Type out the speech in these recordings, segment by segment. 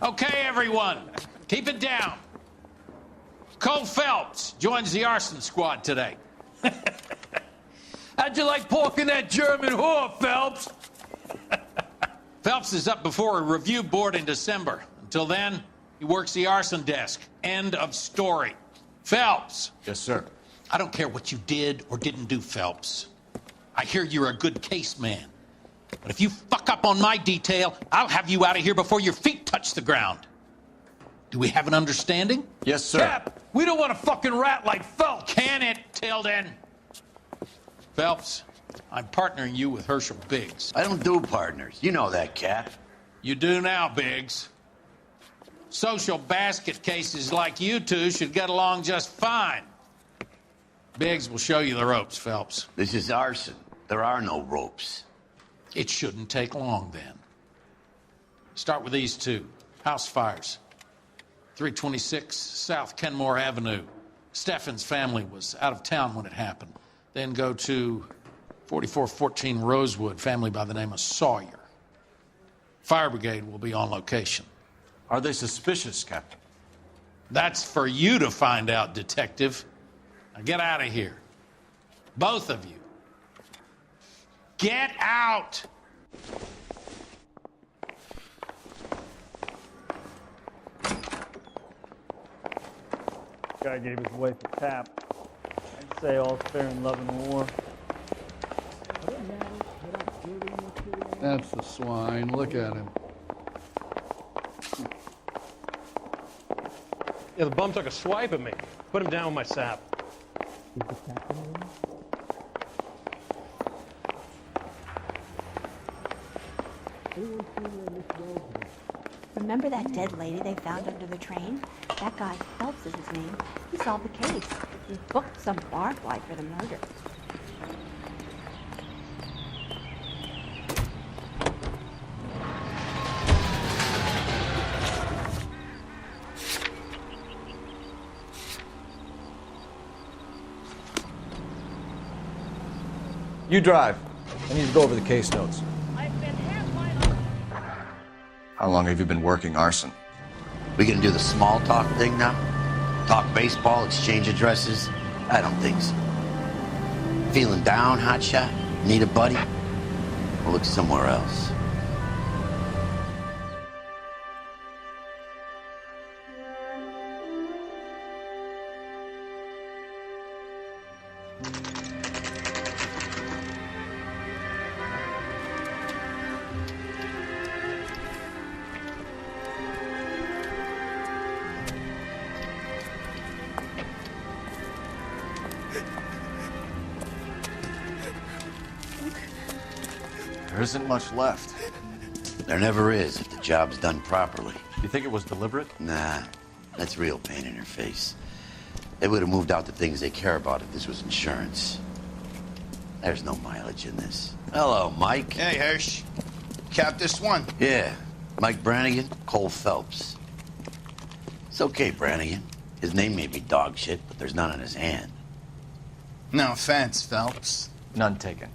Okay, everyone, keep it down. Cole Phelps joins the arson squad today. How'd you like porking that German whore, Phelps? Phelps is up before a review board in December. Until then, he works the arson desk. End of story. Phelps. Yes, sir. I don't care what you did or didn't do, Phelps. I hear you're a good case man. But if you fuck up on my detail, I'll have you out of here before your feet touch the ground. Do we have an understanding? Yes, sir. Cap, we don't want a fucking rat like Phelps. Can it, Tilden? Phelps, I'm partnering you with Herschel Biggs. I don't do partners. You know that, Cap. You do now, Biggs. Social basket cases like you two should get along just fine. Biggs will show you the ropes, Phelps. This is arson. There are no ropes. It shouldn't take long, then. Start with these two. House fires. 326 South Kenmore Avenue. Steffen's family was out of town when it happened. Then go to 4414 Rosewood, family by the name of Sawyer. Fire brigade will be on location. Are they suspicious, Captain? That's for you to find out, Detective. Now get out of here. Both of you. Get out! Guy gave his wife a tap. I'd say all's fair in love and war. That's the swine. Look at him. Yeah, the bum took a swipe at me. Put him down with my sap. Remember that dead lady they found under the train? That guy, Phelps is his name. He solved the case. He booked some barfly for the murder. You drive. I need to go over the case notes. How long have you been working arson? We gonna do the small talk thing now? Talk baseball, exchange addresses? I don't think so. Feeling down, hotshot? Need a buddy? We'll look somewhere else. There isn't much left. There never is if the job's done properly. You think it was deliberate? Nah, that's real pain in her face. They would have moved out the things they care about if this was insurance. There's no mileage in this. Hello, Mike. Hey, Hirsch. Cap this one. Yeah, Mike Brannigan, Cole Phelps. It's okay, Brannigan. His name may be dog shit, but there's none on his hand. No offense, Phelps. None taken.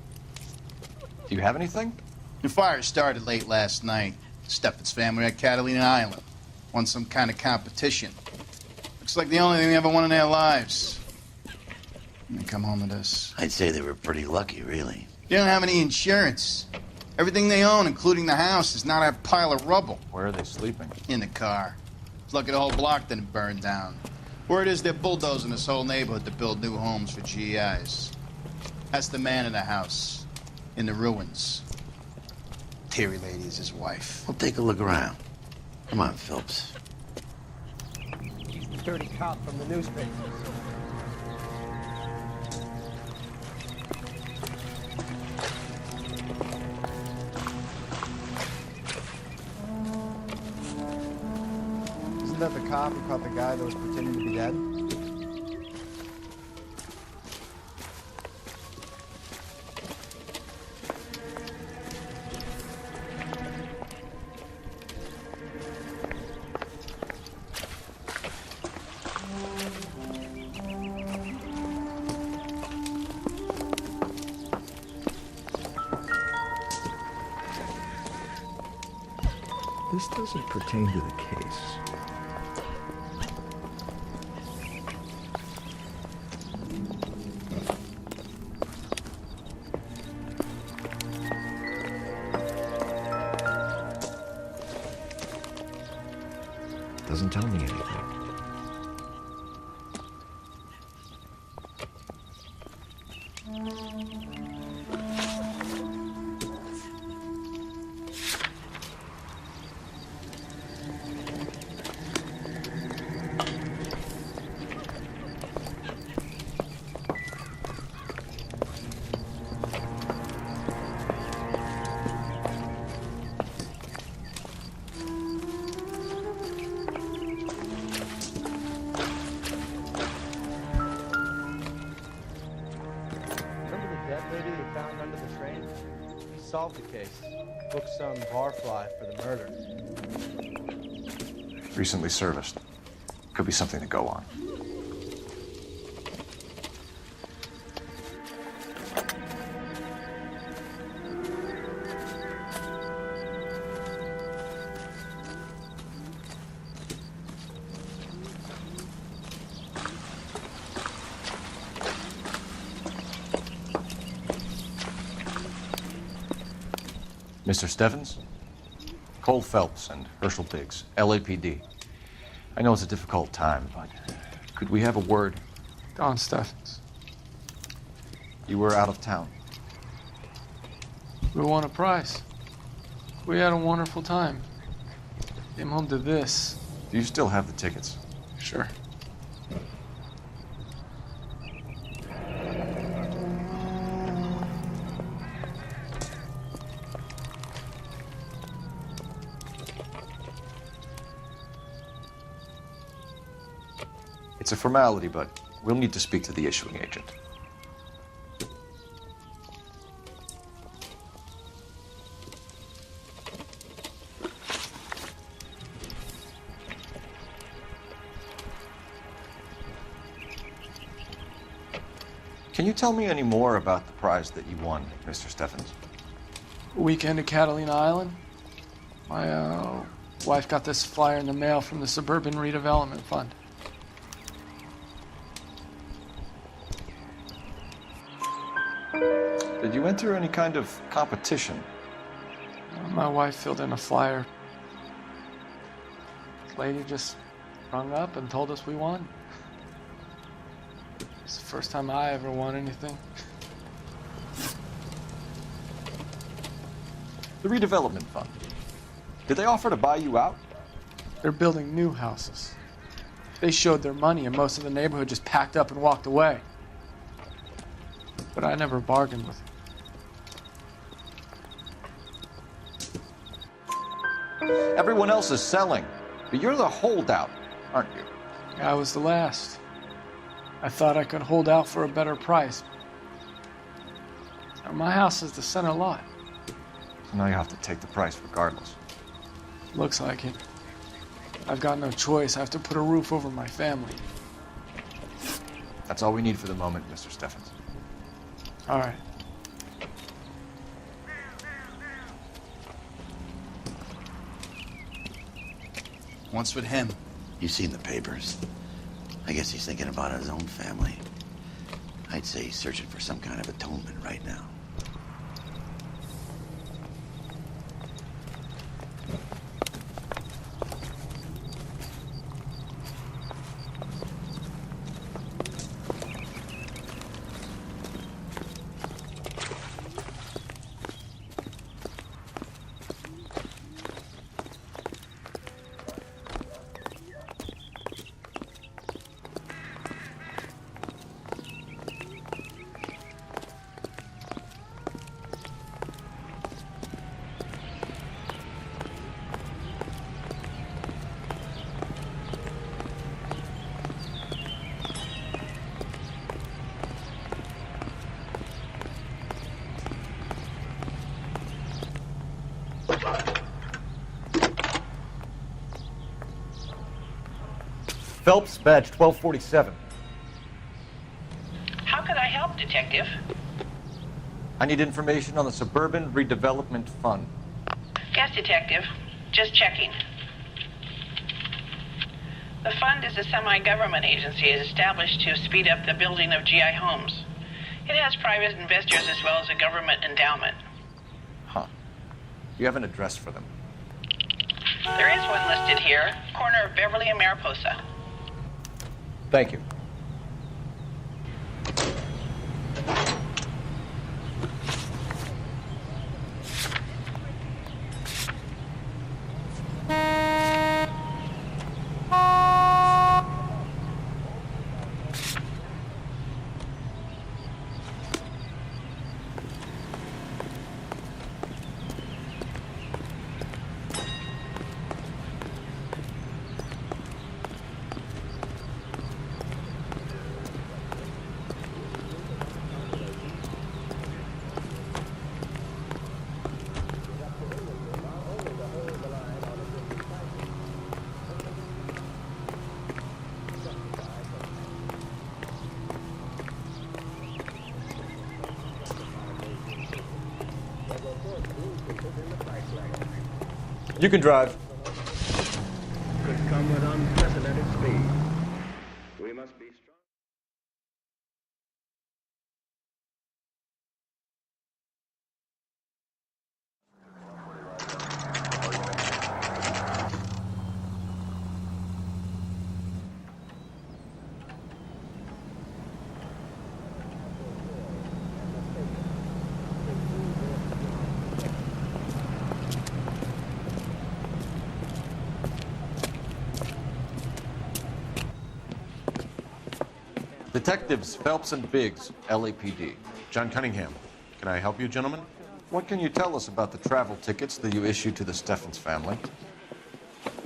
Do you have anything? The fire started late last night. Steffen's family at Catalina Island. Won some kind of competition. Looks like the only thing they ever won in their lives. And they come home to this. I'd say they were pretty lucky, really. They don't have any insurance. Everything they own, including the house, is now that pile of rubble. Where are they sleeping? In the car. It's lucky the whole block didn't burn down. Word is they're bulldozing this whole neighborhood to build new homes for GIs. That's the man in the house. In the ruins. Terry lady is his wife. We'll take a look around. Come on, Phelps. He's the dirty cop from the newspaper. Isn't that the cop who caught the guy that was pretending to be dead? This doesn't pertain to the case. Doesn't tell me anything. Solved the case. Booked some barfly for the murder. Recently serviced. Could be something to go on. Mr. Stevens? Cole Phelps and Herschel Biggs, LAPD. I know it's a difficult time, but could we have a word? Don Stevens. You were out of town. We won a prize. We had a wonderful time. Came home to this. Do you still have the tickets? Sure. It's a formality, but we'll need to speak to the issuing agent. Can you tell me any more about the prize that you won, Mr. Stevens? Weekend at Catalina Island. My wife got this flyer in the mail from the Suburban Redevelopment Fund. Did you enter any kind of competition? My wife filled in a flyer. The lady just rung up and told us we won. It's the first time I ever won anything. The redevelopment fund. Did they offer to buy you out? They're building new houses. They showed their money and most of the neighborhood just packed up and walked away. But I never bargained with them. Everyone else is selling, but you're the holdout, aren't you? I was the last. I thought I could hold out for a better price. My house is the center lot. So now you have to take the price regardless. Looks like it. I've got no choice. I have to put a roof over my family. That's all we need for the moment, Mr. Stevens. All right. What's with him? You've seen the papers. I guess he's thinking about his own family. I'd say he's searching for some kind of atonement right now. Phelps, badge 1247. How can I help, Detective? I need information on the Suburban Redevelopment Fund. Yes, Detective. Just checking. The fund is a semi-government agency established to speed up the building of GI homes. It has private investors as well as a government endowment. Huh. You have an address for them? There is one listed here, corner of Beverly and Mariposa. Thank you. You can drive. Could come with unprecedented speed. We must be strong. Detectives Phelps and Biggs, LAPD. John Cunningham. Can I help you, gentlemen? What can you tell us about the travel tickets that you issued to the Steffens family?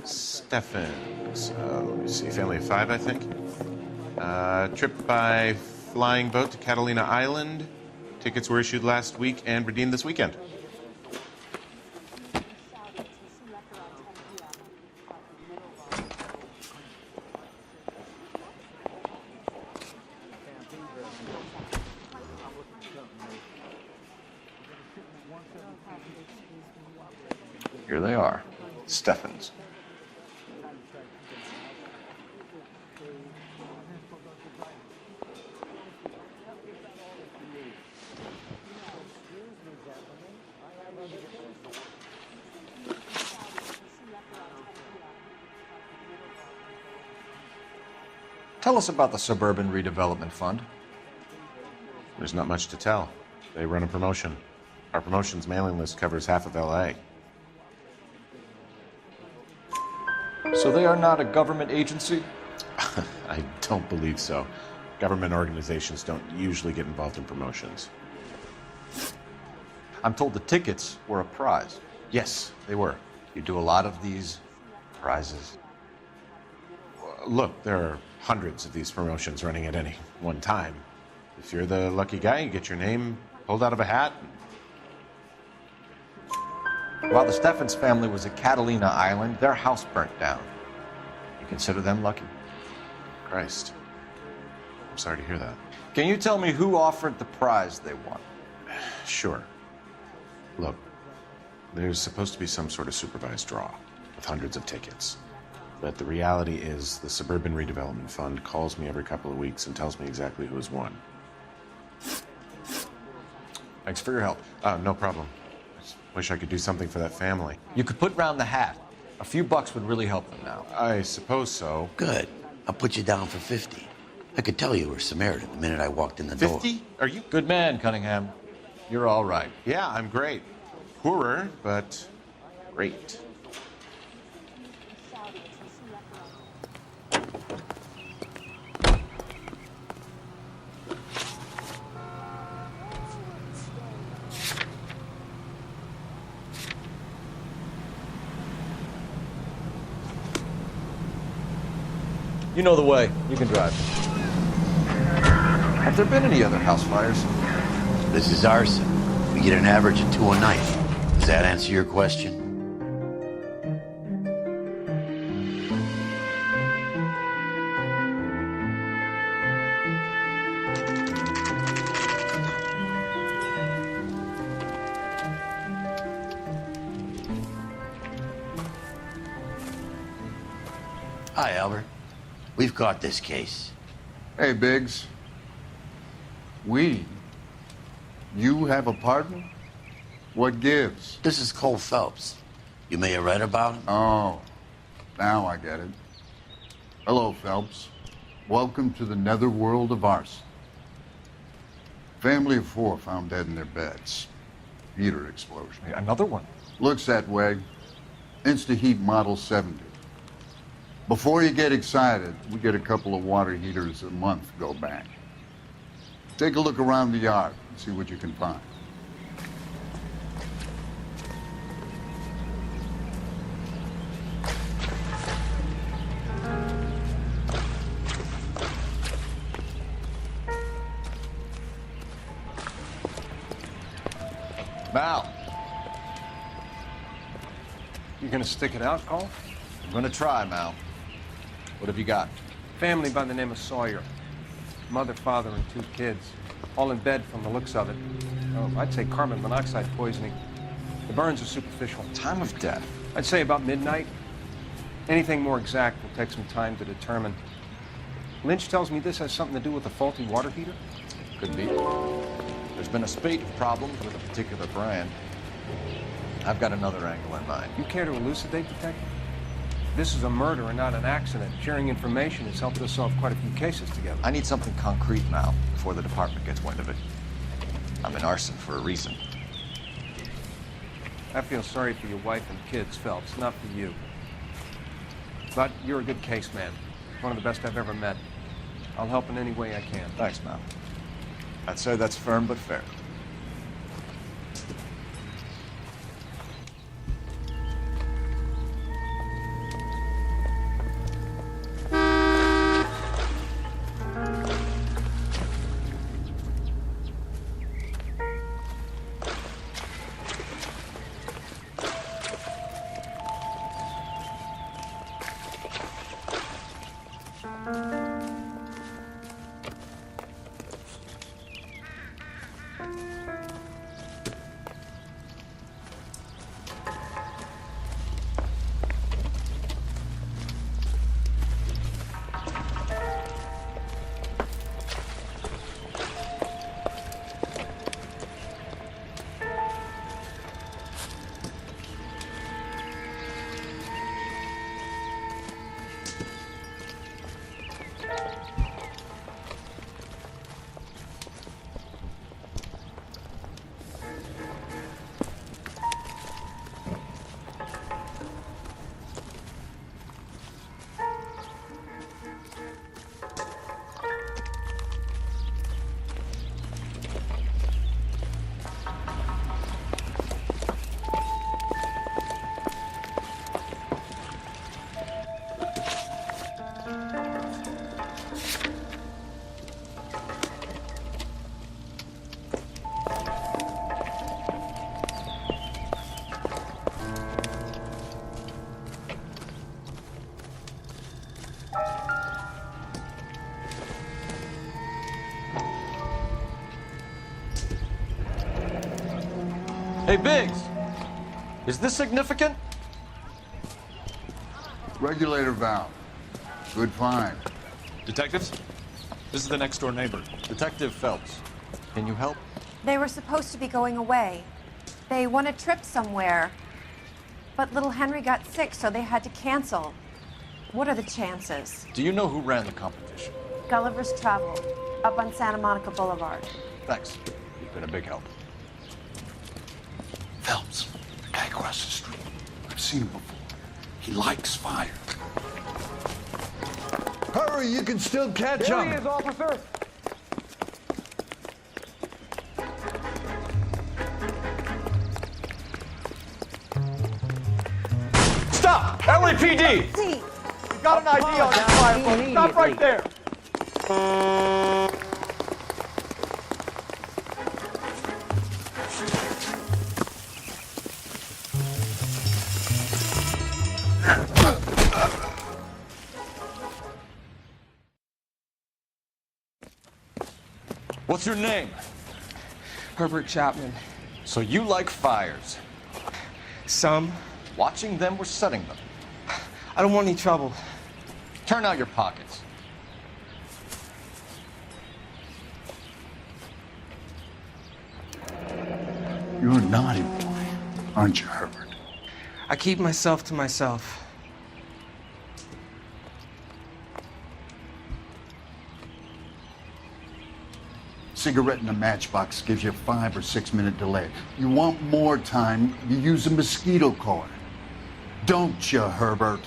Steffens. Let me see. Family of 5, I think. Trip by flying boat to Catalina Island. Tickets were issued last week and redeemed this weekend. Here they are. Steffens. Tell us about the Suburban Redevelopment Fund. There's not much to tell. They run a promotion. Our promotion's mailing list covers half of LA. So they are not a government agency? I don't believe so. Government organizations don't usually get involved in promotions. I'm told the tickets were a prize. Yes, they were. You do a lot of these prizes? Look, there are hundreds of these promotions running at any one time. If you're the lucky guy, you get your name pulled out of a hat. While the Steffens family was at Catalina Island, their house burnt down. You consider them lucky? Christ. I'm sorry to hear that. Can you tell me who offered the prize they won? Sure. Look, there's supposed to be some sort of supervised draw with hundreds of tickets. But the reality is the Suburban Redevelopment Fund calls me every couple of weeks and tells me exactly who has won. Thanks for your help. No problem. Wish I could do something for that family. You could put round the hat. A few bucks would really help them now. I suppose so. Good. I'll put you down for 50. I could tell you were Samaritan the minute I walked in the door. 50? Are you? Good man, Cunningham. You're all right. Yeah, I'm great. Poorer, but great. You know the way. You can drive. Have there been any other house fires? This is arson. We get an average of 2 a night. Does that answer your question? Hi, Albert. We've got this case. Hey, Biggs. You have a partner? What gives? This is Cole Phelps. You may have read about him. Oh, now I get it. Hello, Phelps. Welcome to the netherworld of arson. Family of 4 found dead in their beds. Heater explosion. Hey, another one? Looks that way. Insta-Heat Model 70. Before you get excited, we get a couple of water heaters a month go bang. Take a look around the yard and see what you can find. Mal, You gonna stick it out, Cole? I'm gonna try, Mal. What have you got? Family by the name of Sawyer. Mother, father, and 2 kids. All in bed from the looks of it. Oh, I'd say carbon monoxide poisoning. The burns are superficial. Time of death? I'd say about midnight. Anything more exact will take some time to determine. Lynch tells me this has something to do with a faulty water heater? Could be. There's been a spate of problems with a particular brand. I've got another angle in mind. You care to elucidate, Detective? This is a murder and not an accident. Sharing information has helped us solve quite a few cases together. I need something concrete, Mal, before the department gets wind of it. I'm in arson for a reason. I feel sorry for your wife and kids, Phelps, not for you. But you're a good case man. One of the best I've ever met. I'll help in any way I can. Thanks, Mal. I'd say that's firm but fair. Hey, Biggs, is this significant? Regulator valve. Good find. Detectives, this is the next door neighbor. Detective Phelps, can you help? They were supposed to be going away. They won a trip somewhere. But little Henry got sick, so they had to cancel. What are the chances? Do you know who ran the competition? Gulliver's Travel, up on Santa Monica Boulevard. Thanks. You've been a big help. Phelps, the guy across the street. I've seen him before. He likes fire. Hurry, you can still catch him. Here he is, officer. Stop! LAPD! See. We got an ID on that fire, folks. Stop right there. What's your name? Herbert Chapman. So you like fires? Some. Watching them or setting them? I don't want any trouble. Turn out your pockets. You're a naughty boy, aren't you, Herbert? I keep myself to myself. Cigarette in a matchbox gives you a 5 or 6 minute delay. You want more time, you use a mosquito coil. Don't you, Herbert?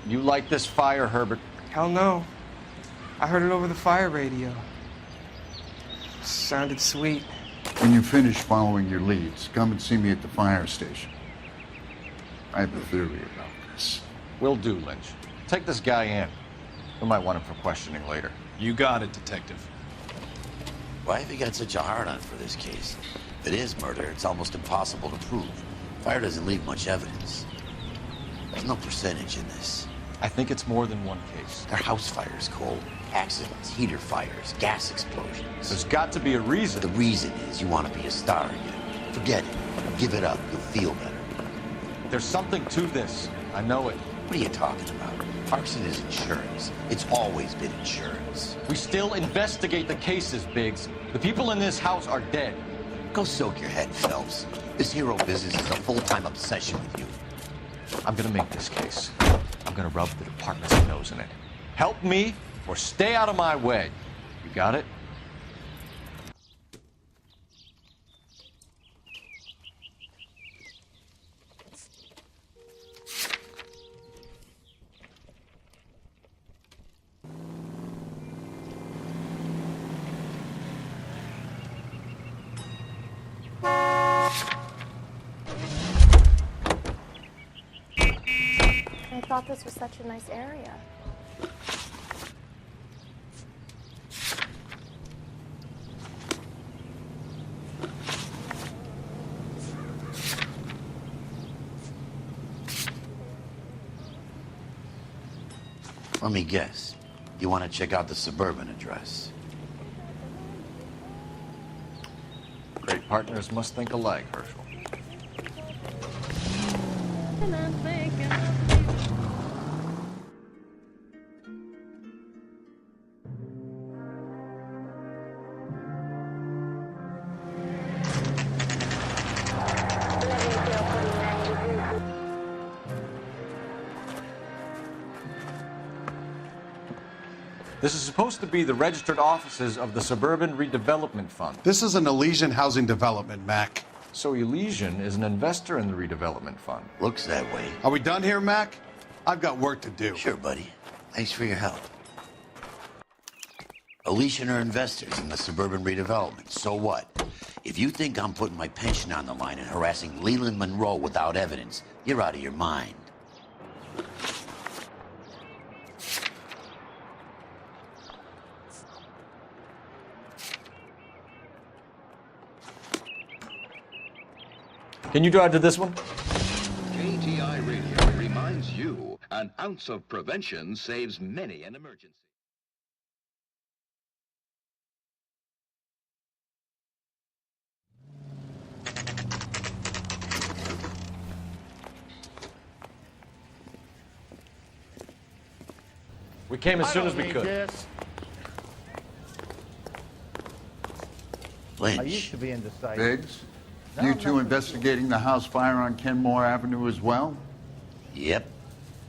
You like this fire, Herbert? Hell no. I heard it over the fire radio. Sounded sweet. When you finish following your leads, come and see me at the fire station. I have a theory about this. Will do, Lynch. Take this guy in. We might want him for questioning later. You got it, Detective. Why have you got such a hard-on for this case? If it is murder, it's almost impossible to prove. Fire doesn't leave much evidence. There's no percentage in this. I think it's more than one case. There are house fires, Cole. Accidents, heater fires, gas explosions. There's got to be a reason. The reason is you want to be a star again. Forget it. Give it up. You'll feel better. There's something to this. I know it. What are you talking about? Arson is insurance. It's always been insurance. We still investigate the cases, Biggs. The people in this house are dead. Go soak your head, Phelps. This hero business is a full-time obsession with you. I'm gonna make this case. I'm gonna rub the department's nose in it. Help me or stay out of my way. You got it? I thought this was such a nice area. Let me guess. You want to check out the suburban address? Great partners must think alike, Herschel. This is supposed to be the registered offices of the Suburban Redevelopment Fund. This is an Elysian housing development, Mac. So Elysian is an investor in the redevelopment fund. Looks that way. Are we done here, Mac? I've got work to do. Sure, buddy. Thanks for your help. Elysian are investors in the suburban redevelopment. So what? If you think I'm putting my pension on the line and harassing Leland Monroe without evidence, you're out of your mind. Can you drive to this one? KTI Radio reminds you, an ounce of prevention saves many an emergency. We came as soon as we could. Lynch. I used to be indecisive. Biggs, you two investigating the house fire on Kenmore Avenue as well? Yep.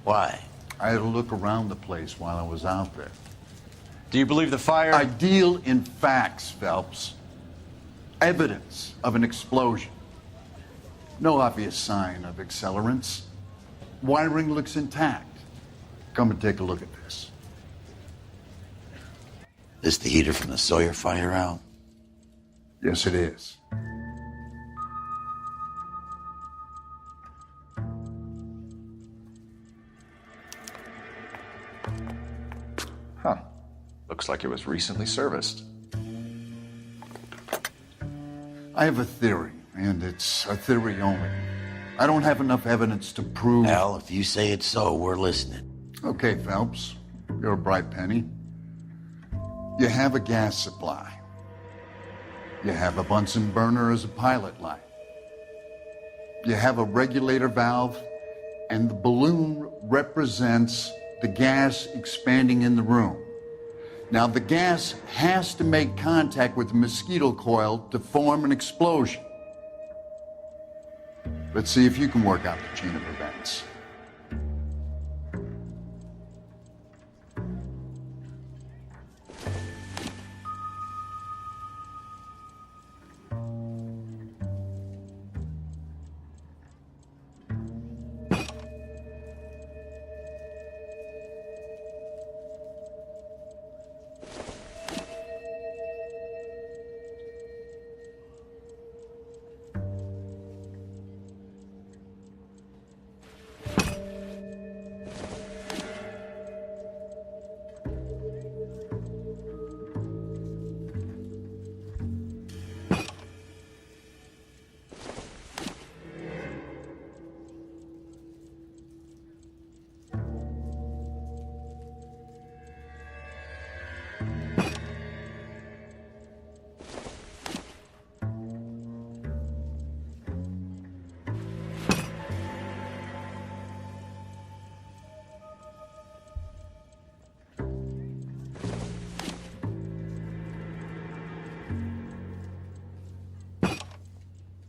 Why? I had a look around the place while I was out there. Do you believe the fire? I deal in facts, Phelps. Evidence of an explosion. No obvious sign of accelerants. Wiring looks intact. Come and take a look at this. This the heater from the Sawyer fire, Al? Yes, it is. Huh. Looks like it was recently serviced. I have a theory, and it's a theory only. I don't have enough evidence to prove... Al, if you say it's so, we're listening. Okay, Phelps. You're a bright penny. You have a gas supply. You have a Bunsen burner as a pilot light. You have a regulator valve, and the balloon represents the gas expanding in the room. Now, the gas has to make contact with the mosquito coil to form an explosion. Let's see if you can work out the chain of events.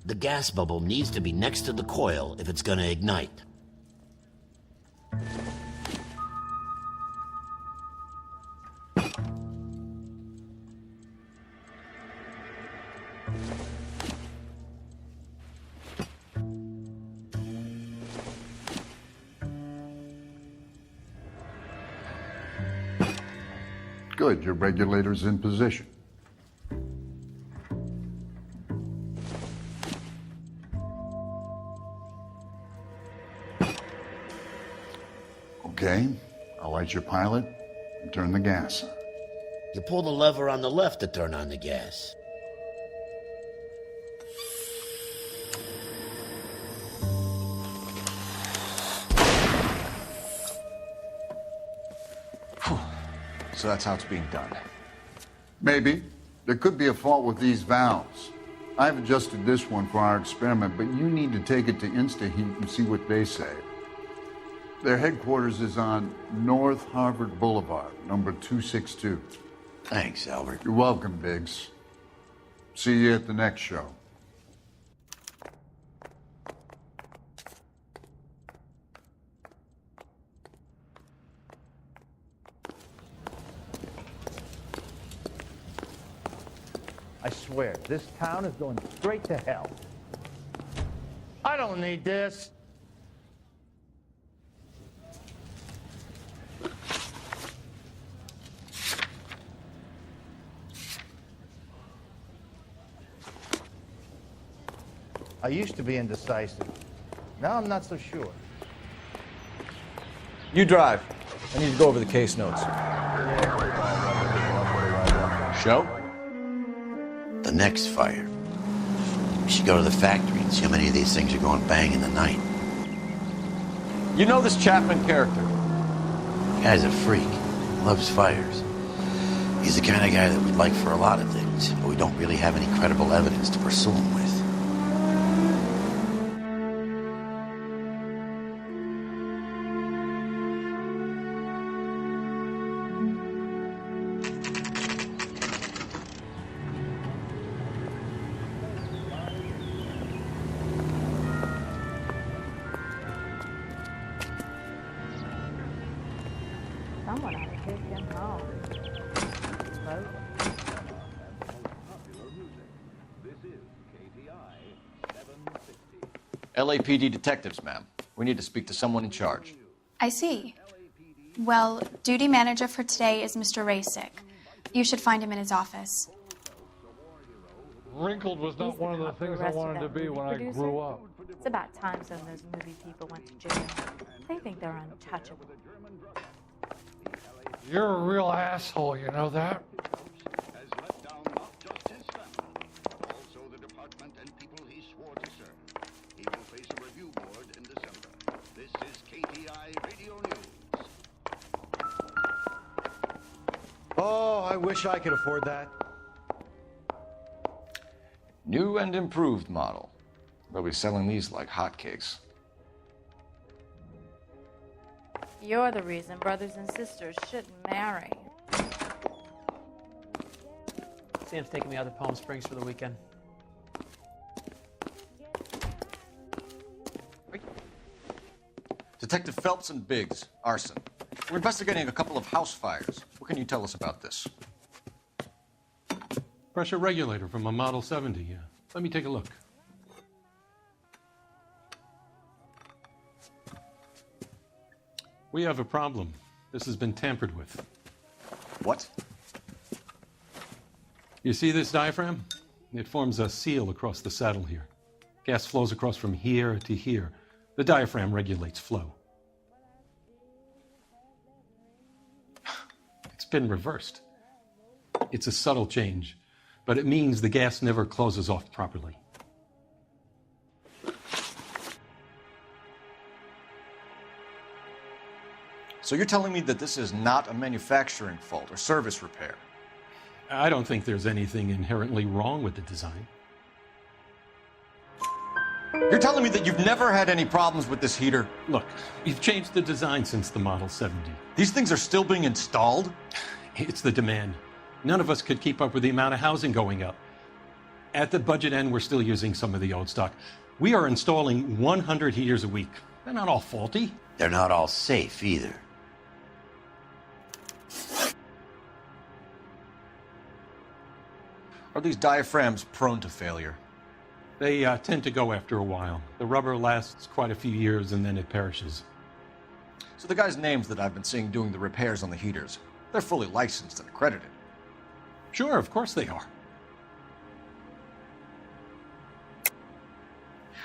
The gas bubble needs to be next to the coil if it's going to ignite. Good, your regulator's in position. Okay, I'll light your pilot and turn the gas on. You pull the lever on the left to turn on the gas. So that's how it's being done. Maybe. There could be a fault with these valves. I've adjusted this one for our experiment, but you need to take it to InstaHeat and see what they say. Their headquarters is on North Harvard Boulevard, number 262. Thanks, Albert. You're welcome, Biggs. See you at the next show. I swear, this town is going straight to hell. I don't need this. I used to be indecisive. Now I'm not so sure. You drive. I need to go over the case notes. Show? The next fire. We should go to the factory and see how many of these things are going bang in the night. You know this Chapman character? Guy's a freak. Loves fires. He's the kind of guy that we'd like for a lot of things, but we don't really have any credible evidence to pursue him with. Someone ought to take him home. LAPD detectives, ma'am. We need to speak to someone in charge. I see. Well, duty manager for today is Mr. Rasick. You should find him in his office. Wrinkled was not one of the things I wanted to be when I grew up. It's about time some of those movie people went to jail. They think they're untouchable. You're a real asshole, you know that? Oh, I wish I could afford that. New and improved model. They'll be selling these like hotcakes. you're the reason brothers and sisters shouldn't marry. Sam's taking me out to Palm Springs for the weekend. Detective Phelps and Biggs, arson. We're investigating a couple of house fires. What can you tell us about this? Pressure regulator from a Model 70. Let me take a look. We have a problem. This has been tampered with. What? You see this diaphragm? It forms a seal across the saddle here. Gas flows across from here to here. The diaphragm regulates flow. It's been reversed. It's a subtle change, but it means the gas never closes off properly. So you're telling me that this is not a manufacturing fault or service repair? I don't think there's anything inherently wrong with the design. You're telling me that you've never had any problems with this heater? Look, we've changed the design since the Model 70. These things are still being installed? It's the demand. None of us could keep up with the amount of housing going up. At the budget end, we're still using some of the old stock. We are installing 100 heaters a week. They're not all faulty. They're not all safe either. Are these diaphragms prone to failure? They tend to go after a while. The rubber lasts quite a few years and then it perishes. So the guys' names that I've been seeing doing the repairs on the heaters, they're fully licensed and accredited. Sure, of course they are.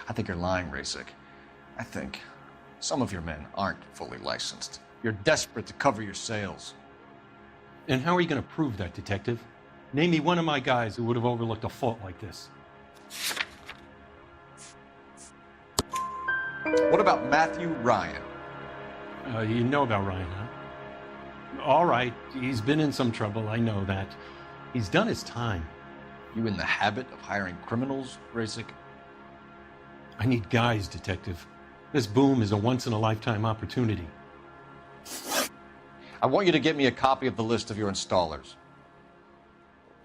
I think you're lying, Rasik. I think some of your men aren't fully licensed. You're desperate to cover your sales. And how are you going to prove that, Detective? Name me one of my guys who would have overlooked a fault like this. What about Matthew Ryan? You know about Ryan, huh? All right, he's been in some trouble, I know that. He's done his time. You in the habit of hiring criminals, Rasik? I need guys, Detective. This boom is a once-in-a-lifetime opportunity. I want you to get me a copy of the list of your installers.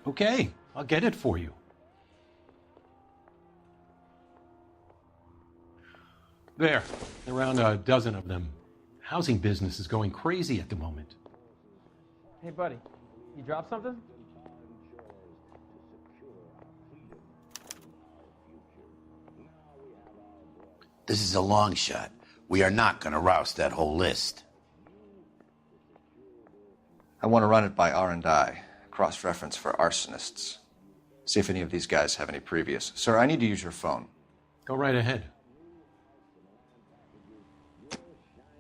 Okay, I'll get it for you. There, around a dozen of them. Housing business is going crazy at the moment. Hey, buddy, you dropped something? This is a long shot. We are not going to rouse that whole list. I want to run it by R&I, cross-reference for arsonists. See if any of these guys have any previous. Sir, I need to use your phone. Go right ahead.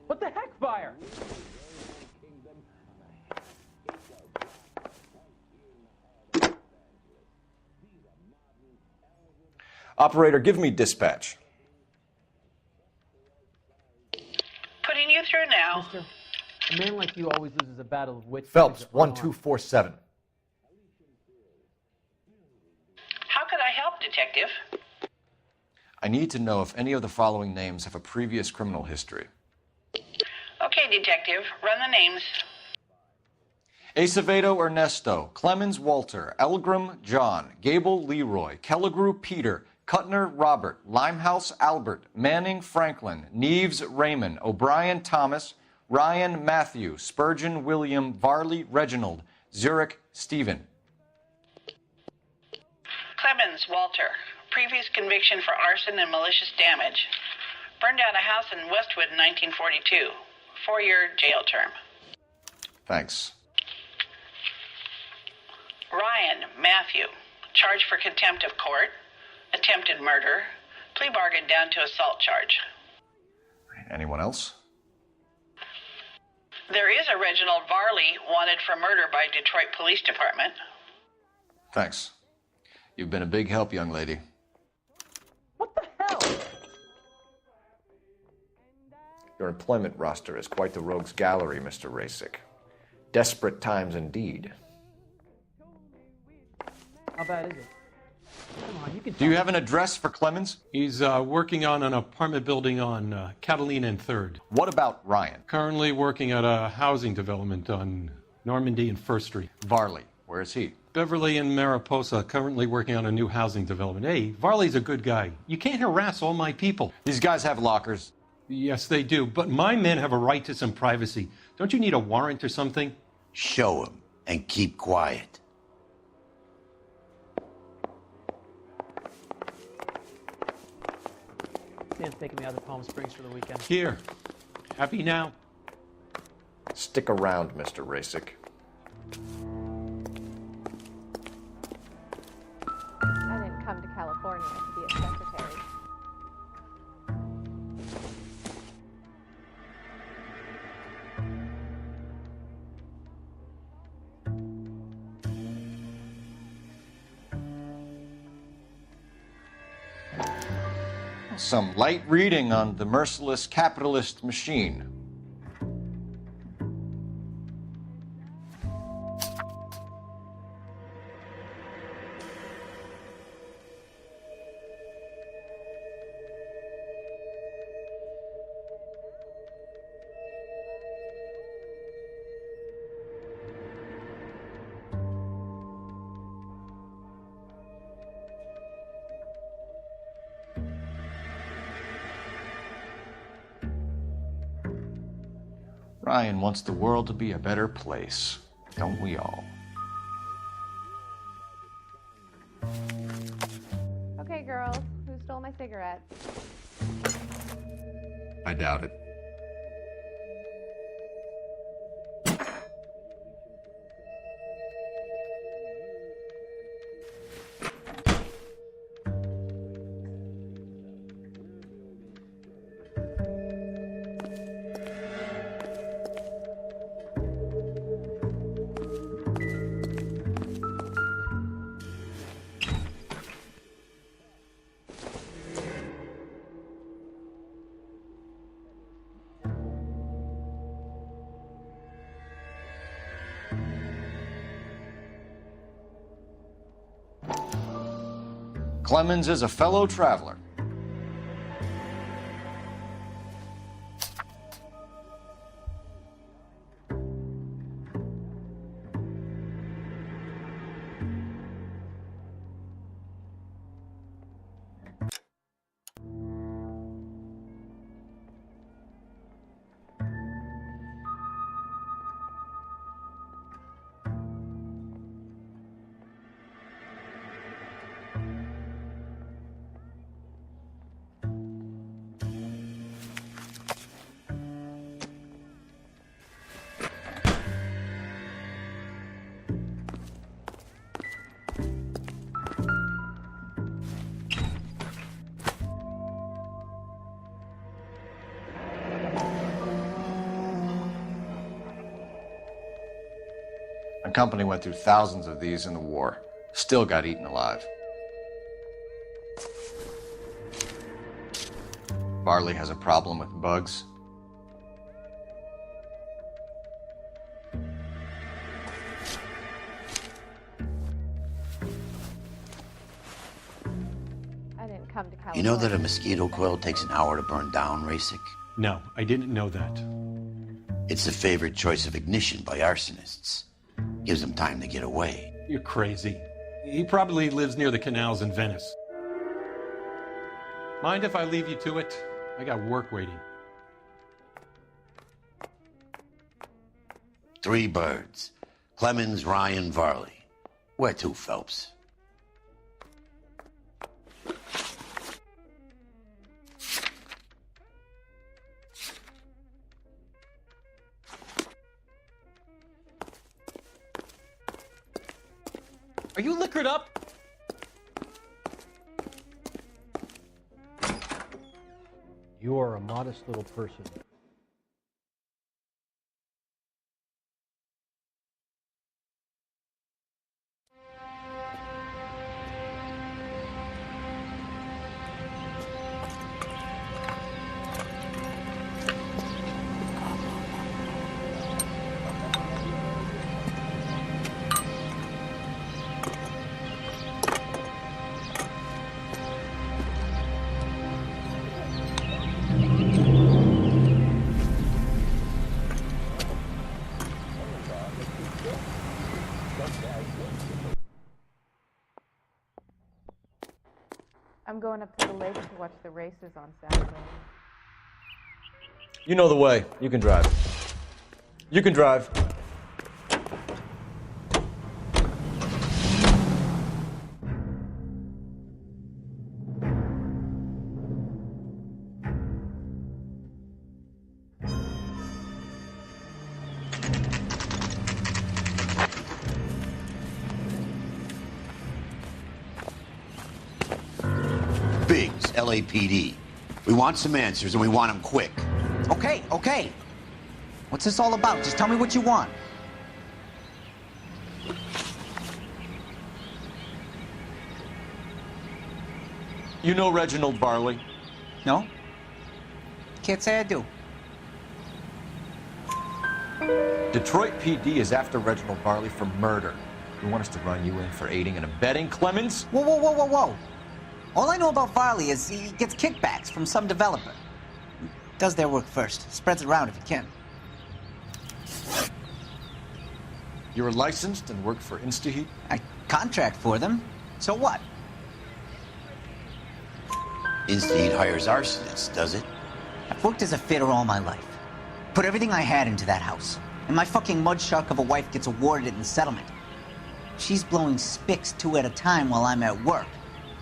What the heck, fire? Operator, give me dispatch. Putting you through now. Mister, a man like you always loses a battle of wits. Phelps, 1247. How could I help, Detective? I need to know if any of the following names have a previous criminal history. Okay, Detective, run the names. Acevedo Ernesto, Clemens Walter, Elgram John, Gable Leroy, Kelligrew Peter, Kuttner Robert, Limehouse Albert, Manning Franklin, Neves Raymond, O'Brien Thomas, Ryan Matthew, Spurgeon William, Varley Reginald, Zurich Stephen. Clemens Walter, previous conviction for arson and malicious damage. Burned down a house in Westwood in 1942. 4-year jail term. Thanks. Ryan Matthew, charged for contempt of court, attempted murder, plea bargain down to assault charge. Anyone else? There is a Reginald Varley wanted for murder by Detroit Police Department. Thanks. You've been a big help, young lady. What the hell? Your employment roster is quite the rogues gallery, Mr. Rasik. Desperate times indeed. How bad is it? Come on, Do you have an address for Clemens? He's working on an apartment building on Catalina and 3rd. What about Ryan? Currently working at a housing development on Normandy and 1st Street. Varley, where is he? Beverly and Mariposa, currently working on a new housing development. Hey, Varley's a good guy. You can't harass all my people. These guys have lockers. Yes, they do, but my men have a right to some privacy. Don't you need a warrant or something? Show him and keep quiet. Sam's taking me out to Palm Springs for the weekend. Here. Happy now? Stick around, Mr. Rasick. I didn't come to California to be a secretary. Some light reading on the merciless capitalist machine. Ryan wants the world to be a better place, don't we all? Okay, girls, who stole my cigarette? I doubt it. Clemens is a fellow traveler. My company went through thousands of these in the war. Still got eaten alive. Varley has a problem with bugs. I didn't come to California. You know that a mosquito coil takes an hour to burn down, Rasick? No, I didn't know that. It's the favorite choice of ignition by arsonists. Gives them time to get away. You're crazy. He probably lives near the canals in Venice. Mind if I leave you to it? I got work waiting. 3 birds. Clemens, Ryan, Varley. Where to, Phelps? Are you liquored up? You are a modest little person. I'm going up to the lake to watch the races on Saturday. You know the way. You can drive. You can drive. Biggs, LAPD. We want some answers, and we want them quick. Okay, okay. What's this all about? Just tell me what you want. You know Reginald Barley? No? Can't say I do. Detroit PD is after Reginald Barley for murder. You want us to run you in for aiding and abetting, Clemens? Whoa, whoa, whoa, whoa, whoa. All I know about Barley is he gets kickbacks from some developer. Does their work first. Spreads it around if he can. You're licensed and work for InstaHeat? I contract for them. So what? InstaHeat hires arsonists, does it? I've worked as a fitter all my life. Put everything I had into that house. And my fucking mudshark of a wife gets awarded it in the settlement. She's blowing spics 2 at a time while I'm at work.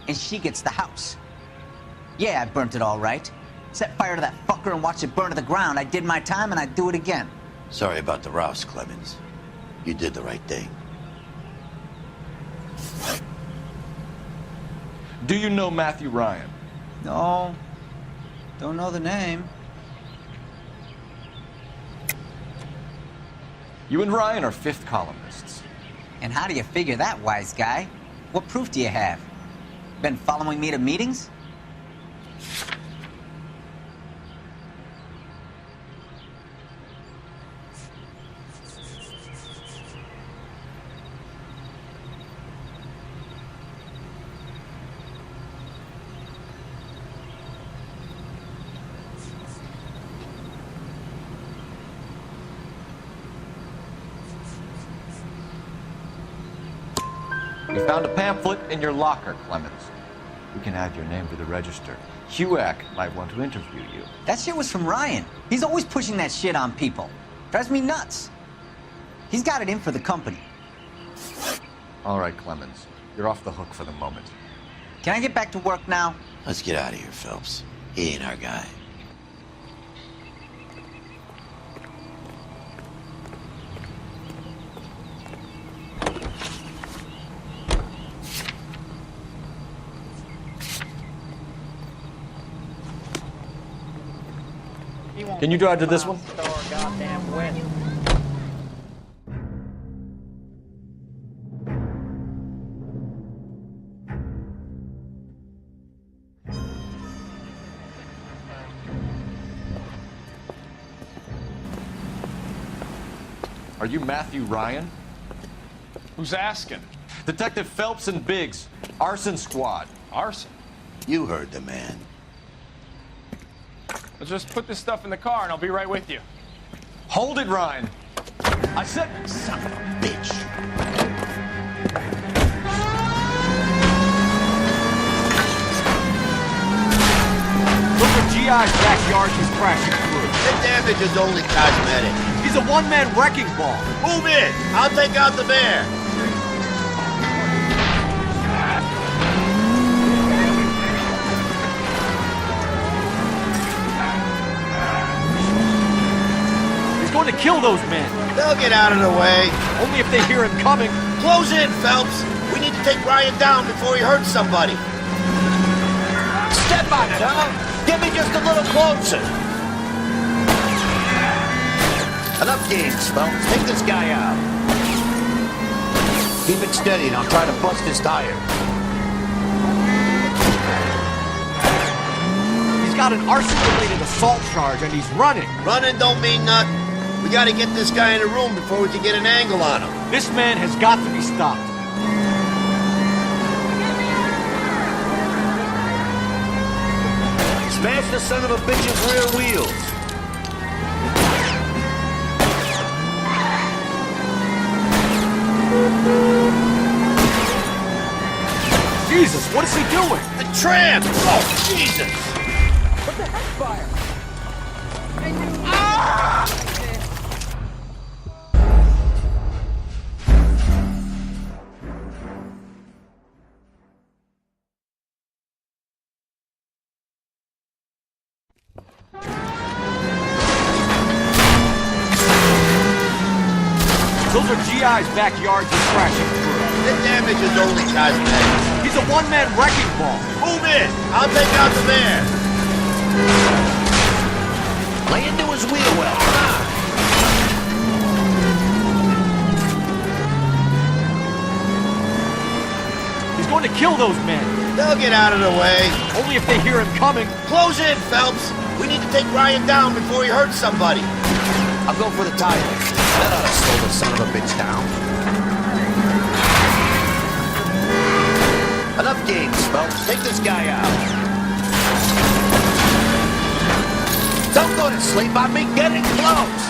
And she gets the house. Yeah, I burnt it all right. Set fire to that fucker and watched it burn to the ground. I did my time and I'd do it again. Sorry about the rouse, Clemens. You did the right thing. Do you know Matthew Ryan? No. Don't know the name. You and Ryan are fifth columnists. And how do you figure that, wise guy? What proof do you have? Been following me to meetings? We found a pamphlet in your locker, Clemens. We can add your name to the register. HUAC might want to interview you. That shit was from Ryan. He's always pushing that shit on people. Drives me nuts. He's got it in for the company. All right, Clemens. You're off the hook for the moment. Can I get back to work now? Let's get out of here, Phelps. He ain't our guy. Can you drive to this one? Are you Matthew Ryan? Who's asking? Detective Phelps and Biggs, arson squad. Arson? You heard the man. Let's just put this stuff in the car and I'll be right with you. Hold it, Ryan. I said... Son of a bitch. Look at GI's backyard he's crashing through. The damage is only cosmetic. He's a one-man wrecking ball. Move in. I'll take out the bear. Going to kill those men. They'll get out of the way. Only if they hear him coming. Close in, Phelps. We need to take Ryan down before he hurts somebody. Step on it, huh? Get me just a little closer. Enough games, Phelps. Take this guy out. Keep it steady and I'll try to bust his tire. He's got an arson-related assault charge and he's running. Running don't mean nothing. We gotta get this guy in a room before we can get an angle on him. This man has got to be stopped. Smash the son of a bitch's rear wheels. Jesus, what is he doing? The tramp! Oh, Jesus! What the heck, fire? Those are GI's backyards he's crashing through. The damage is only cosmetic. He's a one-man wrecking ball. Move in! I'll take out the man! Lay into his wheel well. He's going to kill those men. They'll get out of the way. Only if they hear him coming. Close in, Phelps. We need to take Ryan down before he hurts somebody. I'll go for the tire. That ought to slow the son of a bitch down. Enough games, Phelps. Take this guy out. Don't go to sleep on me. Get in close.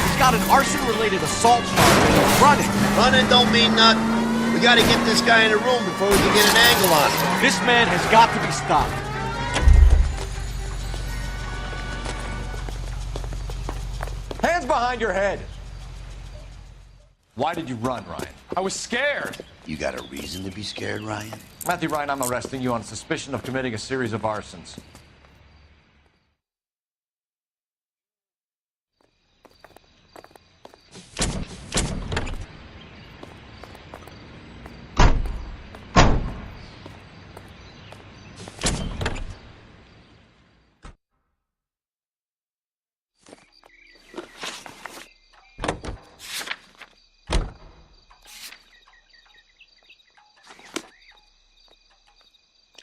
He's got an arson-related assault charge and he's running. Running don't mean nothing. We gotta get this guy in the room before we can get an angle on him. This man has got to be stopped. Hands behind your head. Why did you run, Ryan? I was scared. You got a reason to be scared, Ryan? Matthew Ryan, I'm arresting you on suspicion of committing a series of arsons.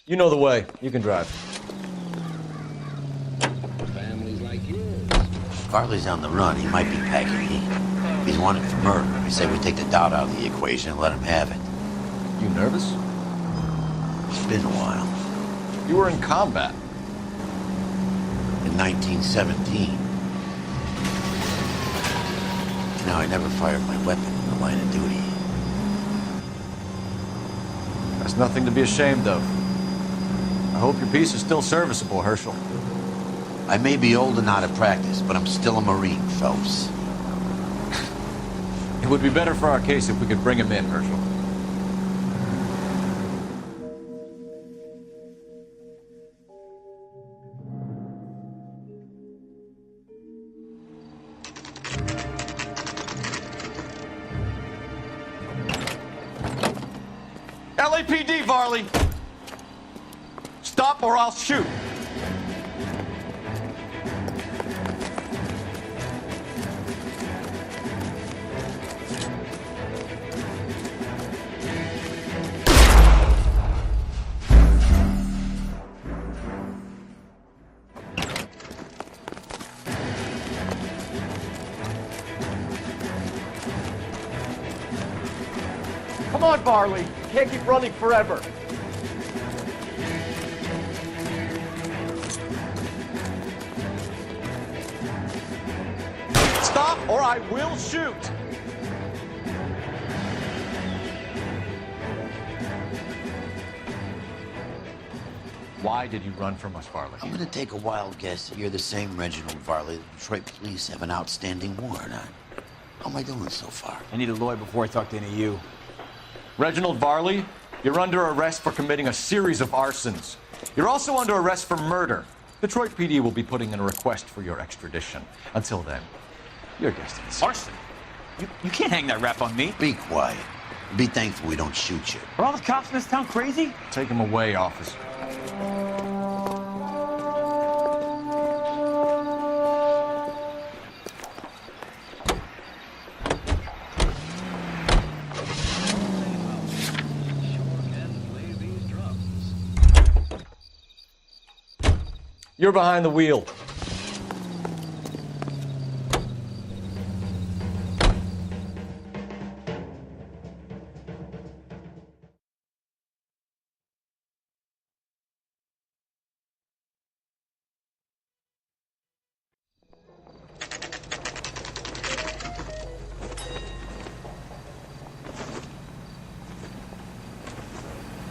You know the way. You can drive. Families like yours. Farley's on the run. He might be packing heat. He's wanted for murder. I say we take the doubt out of the equation and let him have it. You nervous? It's been a while. You were in combat. In 1917. You know, I never fired my weapon in the line of duty. That's nothing to be ashamed of. I hope your piece is still serviceable, Herschel. I may be old and out of practice, but I'm still a Marine, Phelps. It would be better for our case if we could bring him in, Herschel. LAPD, Varley! Stop or I'll shoot! Come on, Varley. You can't keep running forever. Stop or I will shoot! Why did you run from us, Varley? I'm gonna take a wild guess that you're the same Reginald Varley the Detroit police have an outstanding warrant on. How am I doing so far? I need a lawyer before I talk to any of you. Reginald Varley, you're under arrest for committing a series of arsons. You're also under arrest for murder. Detroit PD will be putting in a request for your extradition. Until then, your destiny. Arson? You can't hang that rap on me. Be quiet. Be thankful we don't shoot you. Are all the cops in this town crazy? Take him away, officer. You're behind the wheel.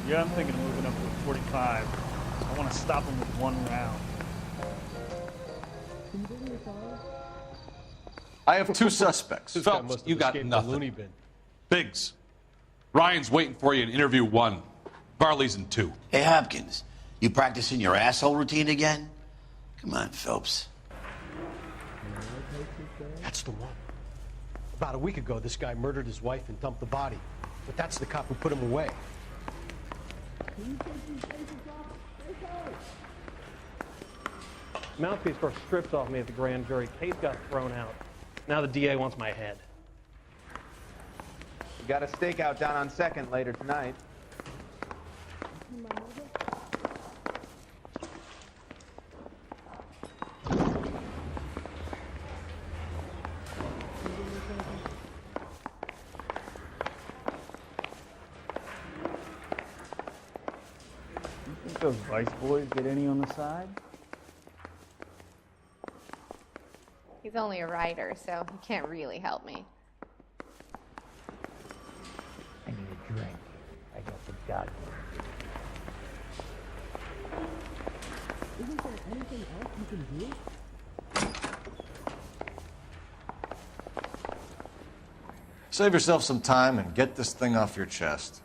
Yeah, I'm thinking of moving up to a 45. I want to stop him with one round. I have two suspects. Phelps, you got nothing. Biggs, Ryan's waiting for you in interview 1. Varley's in 2. Hey, Hopkins, you practicing your asshole routine again? Come on, Phelps. That's the one. About a week ago, this guy murdered his wife and dumped the body. But that's the cop who put him away. Mouthpiece got stripped off me at the grand jury. Case got thrown out. Now the DA wants my head. You got a stakeout down on 2nd later tonight. You think those Vice boys get any on the side? He's only a writer, so he can't really help me. I need a drink. I got the goddamn. Isn't there anything else you can do? Save yourself some time and get this thing off your chest.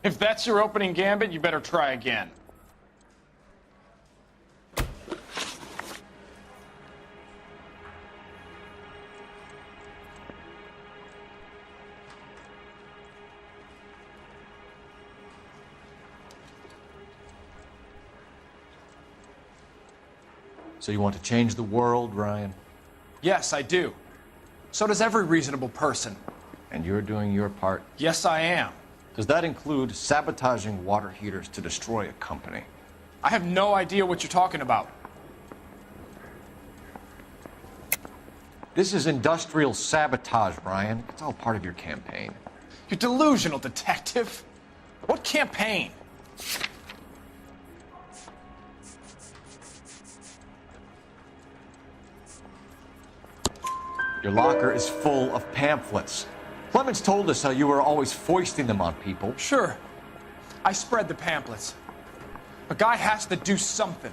If that's your opening gambit, you better try again. So you want to change the world, Ryan? Yes, I do. So does every reasonable person. And you're doing your part? Yes, I am. Does that include sabotaging water heaters to destroy a company? I have no idea what you're talking about. This is industrial sabotage, Ryan. It's all part of your campaign. You're delusional, detective. What campaign? Your locker is full of pamphlets. Clemens told us how you were always foisting them on people. Sure. I spread the pamphlets. A guy has to do something.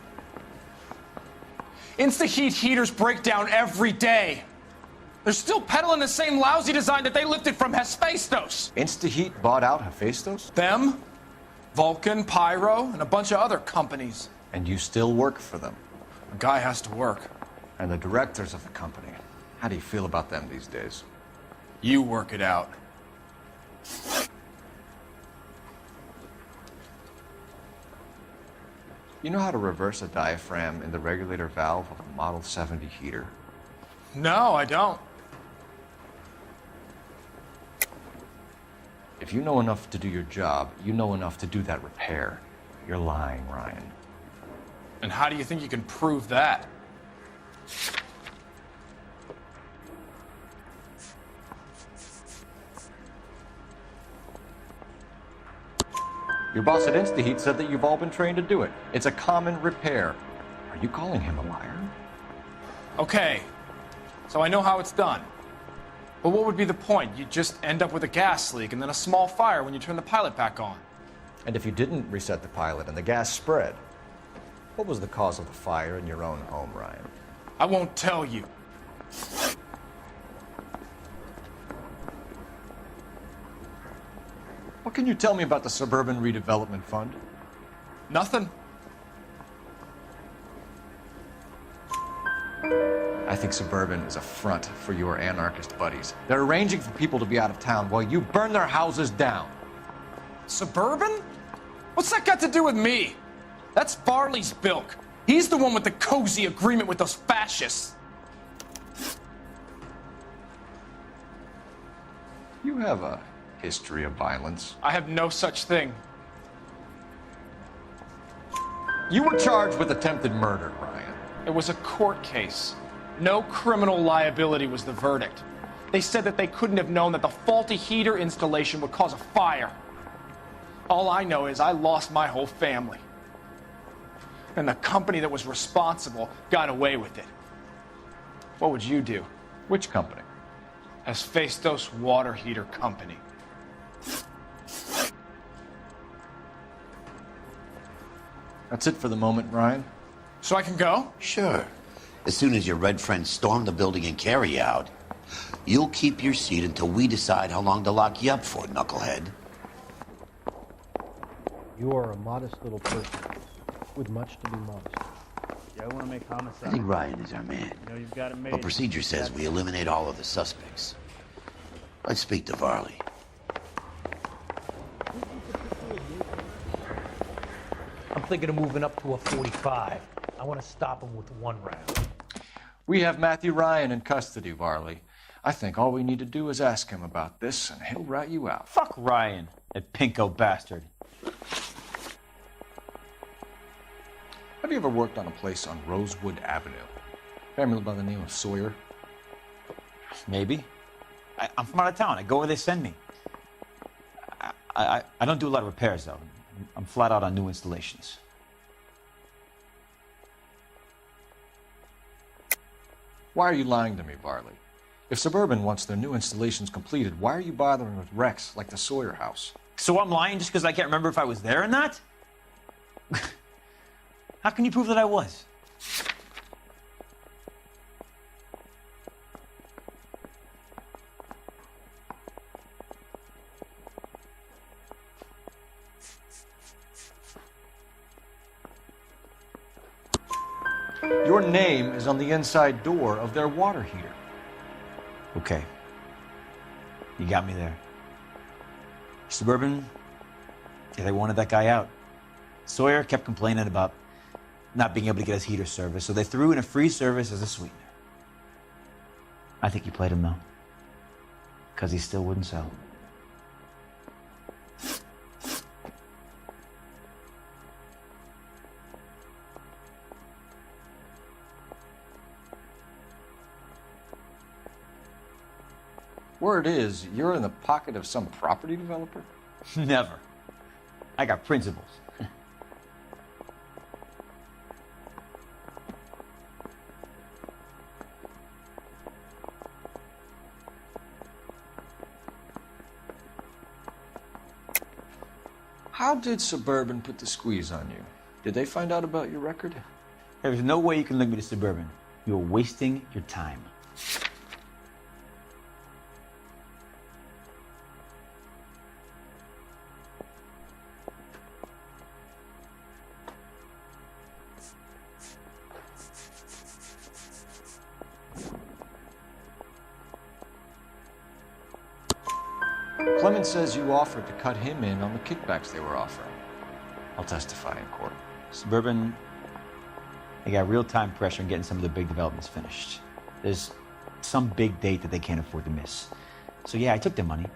Insta-heat heaters break down every day. They're still peddling the same lousy design that they lifted from Hephaestus. Insta-heat bought out Hephaestus? Them, Vulcan, Pyro, and a bunch of other companies. And you still work for them? A guy has to work. And the directors of the company, how do you feel about them these days? You work it out. You know how to reverse a diaphragm in the regulator valve of a Model 70 heater? No, I don't. If you know enough to do your job, you know enough to do that repair. You're lying, Ryan. And how do you think you can prove that? Your boss at InstaHeat said that you've all been trained to do it. It's a common repair. Are you calling him a liar? Okay, so I know how it's done. But what would be the point? You just end up with a gas leak and then a small fire when you turn the pilot back on. And if you didn't reset the pilot and the gas spread, what was the cause of the fire in your own home, Ryan? I won't tell you. What can you tell me about the Suburban Redevelopment Fund? Nothing. I think Suburban is a front for your anarchist buddies. They're arranging for people to be out of town while you burn their houses down. Suburban? What's that got to do with me? That's Varley's bilk. He's the one with the cozy agreement with those fascists. You have a history of violence. I have no such thing. You were charged with attempted murder, Ryan. It was a court case. No criminal liability was the verdict. They said that they couldn't have known that the faulty heater installation would cause a fire. All I know is I lost my whole family. And the company that was responsible got away with it. What would you do? Which company? Hephaestus Water Heater Company. That's it for the moment, Ryan. So I can go? Sure. As soon as your red friends storm the building and carry you out, you'll keep your seat until we decide how long to lock you up for, knucklehead. You are a modest little person with much to be modest. Yeah, I want to make I homicide. think Ryan is our man. You know you've got it made. But procedure says we eliminate all of the suspects. Let's speak to Varley. I'm thinking of moving up to a 45. I want to stop him with one round. We have Matthew Ryan in custody, Varley. I think all we need to do is ask him about this, and he'll rat you out. Fuck Ryan, that pinko bastard. Have you ever worked on a place on Rosewood Avenue? Family by the name of Sawyer? Maybe. I'm from out of town. I go where they send me. I don't do a lot of repairs, though. I'm flat out on new installations. Why are you lying to me, Varley? If Suburban wants their new installations completed, why are you bothering with wrecks like the Sawyer house? So I'm lying just because I can't remember if I was there or not? How can you prove that I was? Your name is on the inside door of their water heater. Okay. You got me there. Suburban, yeah, they wanted that guy out. Sawyer kept complaining about not being able to get his heater service, so they threw in a free service as a sweetener. I think you played him, though. Because he still wouldn't sell. Word is, you're in the pocket of some property developer? Never. I got principles. How did Suburban put the squeeze on you? Did they find out about your record? There's no way you can link me to Suburban. You're wasting your time. Clemens says you offered to cut him in on the kickbacks they were offering. I'll testify in court. Suburban, they got real-time pressure on getting some of the big developments finished. There's some big date that they can't afford to miss. So yeah, I took their money.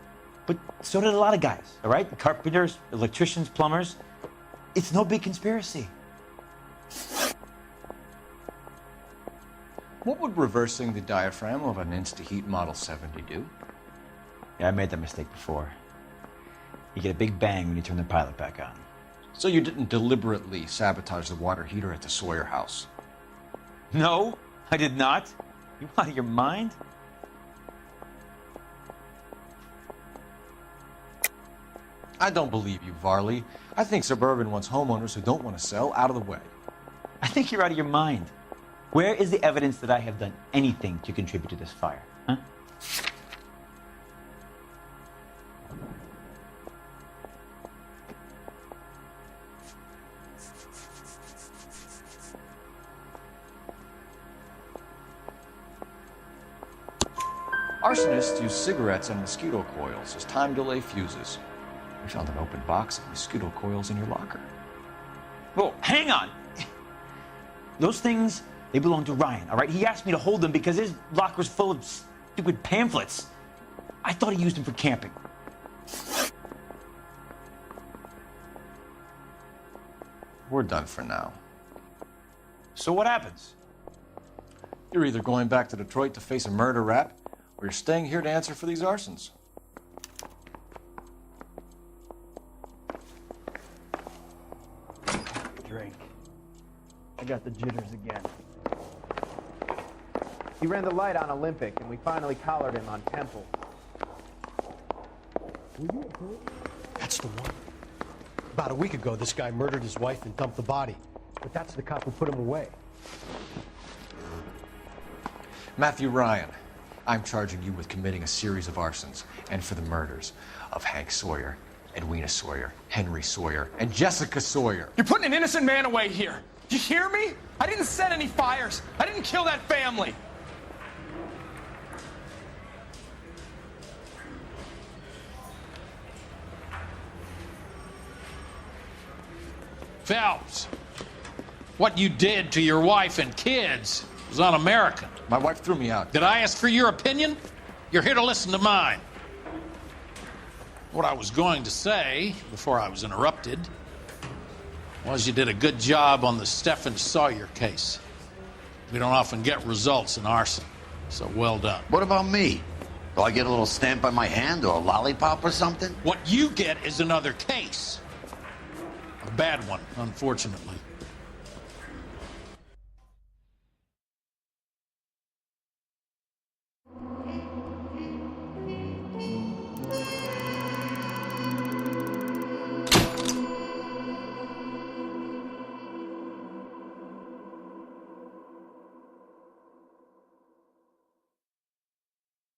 But so did a lot of guys, all right? The carpenters, electricians, plumbers. It's no big conspiracy. What would reversing the diaphragm of an Instaheat Model 70 do? Yeah, I made that mistake before. You get a big bang when you turn the pilot back on. So you didn't deliberately sabotage the water heater at the Sawyer house? No, I did not. You out of your mind? I don't believe you, Varley. I think Suburban wants homeowners who don't want to sell out of the way. I think you're out of your mind. Where is the evidence that I have done anything to contribute to this fire, huh? Arsonists use cigarettes and mosquito coils as time delay fuses. We found an open box of mosquito coils in your locker. Whoa, hang on! Those things, they belong to Ryan, all right? He asked me to hold them because his locker's full of stupid pamphlets. I thought he used them for camping. We're done for now. So what happens? You're either going back to Detroit to face a murder rap, or you're staying here to answer for these arsons. Drink. I got the jitters again. He ran the light on Olympic, and we finally collared him on Temple. That's the one. About a week ago, this guy murdered his wife and dumped the body. But that's the cop who put him away. Matthew Ryan, I'm charging you with committing a series of arsons and for the murders of Hank Sawyer, Edwina Sawyer, Henry Sawyer, and Jessica Sawyer. You're putting an innocent man away here. You hear me? I didn't set any fires. I didn't kill that family. Phelps, what you did to your wife and kids was un-American. My wife threw me out. Did I ask for your opinion? You're here to listen to mine. What I was going to say, before I was interrupted, was you did a good job on the Stephen Sawyer case. We don't often get results in arson, so well done. What about me? Do I get a little stamp on my hand or a lollipop or something? What you get is another case. A bad one, unfortunately.